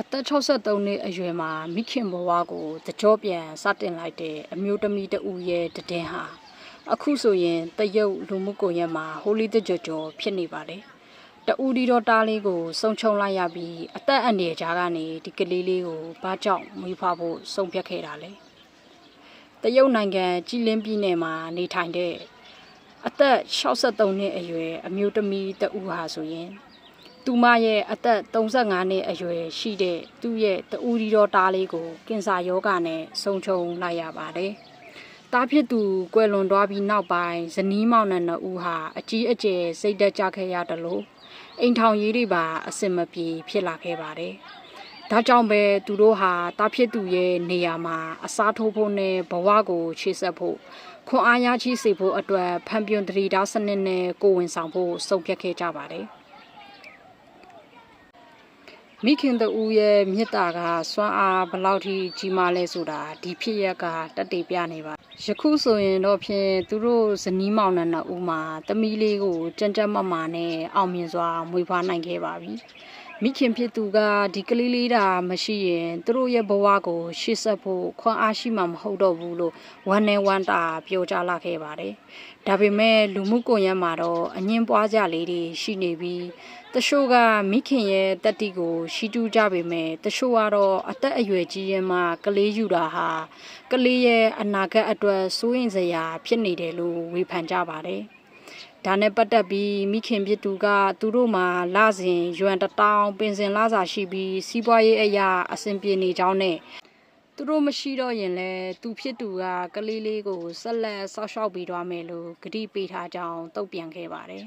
အသက်63နှစ်အရွယ်မှာမိခင်ဘဝကိုတကြောပြန်စတင်လိုက်တဲ့အမျိုးသမီးတဦးရဲ့တည်င်းဟာအခုဆိုရင်တရုတ်လူမှုကွန်ရက်မှာဟိုလီတကြောဖြစ်နေပါတယ်။တဦးဒီတော့တားလေးကိုစုံချုံလိုက်ရပြီးအသက်အန္တရာယ်ကြားကနေဒီကလေးလေးကိုဘာကြောင့်မွေးဖွားဖို့ဆုံးဖြတ်ခဲ့တာလဲ။တရုတ်နိုင်ငံကြည်လင်းပြည်နယ်မှာနေထိုင်တဲ့အသက်63နှစ်အရွယ်အမျိုးသမီးတဦးဟာဆိုရင်သူမရဲ့အသက်35နှစ်အရွယ်ရှိတဲ့သူ့ရဲ့တဦးဒီတော့တားလေးကိုကင်ဆာရောဂါနဲ့ဆုံးချုံလိုက်ရပါတယ်။တားဖြစ်သူကွယ်လွန်သွားပြီးနောက်ပိုင်းဇနီးမောင်နှံနှစ်ဦးဟာအကြီးအကျယ်စိတ်သက်ကြခဲ့ရတယ်လို့အိမ်ထောင်ရေးတွေပါအစင်မပြေဖြစ်လာခဲ့ပါတယ်။ဒါကြောင့်ပဲသူတို့ဟာတားဖြစ်သူရဲ့နေရာမှာအစားထိုးဖို့နဲ့ဘဝကိုခြေဆက်ဖို့ခွန်အားရရှိစေဖို့အတွက်ဖန်ပြွန်တရီတာစနစ်နဲ့ကိုဝင်ဆောင်ဖို့ဆုံးဖြတ်ခဲ့ကြပါတယ်။မိခင်တို့ရဲ့မြစ်တာကစွမ်းအားဘယ်လောက်ထိကြီးမားလဲဆိုတာဒီဖြစ်ရက်ကတက်တေပြနေပါယခုဆိုရင်တော့ဖြင့်သူတို့ဇနီးမောင်နှံနှစ်ဦးမှာတမီးလေးကိုကြမ်းကြမ်းမမာနဲ့အောင်မြင်စွာမွေးဖွားနိုင်ခဲ့ပါပြီမိခင်ဖြစ်သူကဒီကလေးလေးတာမရှိရင်သူတို့ရဲ့ဘဝကိုရှေ့ဆက်ဖို့ခွန်အားရှိမှမဟုတ်တော့ဘူးလို့ဝမ်းနဲ့ဝမ်းတာပြောကြားလာခဲ့ပါတယ်ဒါပေမဲ့လူမှုကွန်ရက်မှာတော့အငင်းပွားကြလေးတွေရှိနေပြီးတချို့ကမိခင်ရဲ့တက်တီကိုရှိတူးကြပေမဲ့တချို့ကတော့အသက်အရွယ်ကြီးရင်မှကလေးယူတာဟာကလေးရဲ့အနာဂတ်အတွက်စိုးရင်စရာဖြစ်နေတယ်လို့ဝေဖန်ကြပါတယ်ဒါနဲ့ပတ်သက်ပြီးမိခင်ဖြစ်သူကသူတို့မှာလစဉ်ရွမ်1000ပင်စင်လစာရှိပြီးစီးပွားရေးအရာအဆင်ပြေနေကြောင်းနဲ့သူတို့မရှိတော့ရင်လည်းသူဖြစ်သူကကလေးလေးကိုဆက်လက်ဆောက်ရှောက်ပေးသွားမယ်လို့ကတိပေးထားကြောင်းတုံ့ပြန်ခဲ့ပါတယ်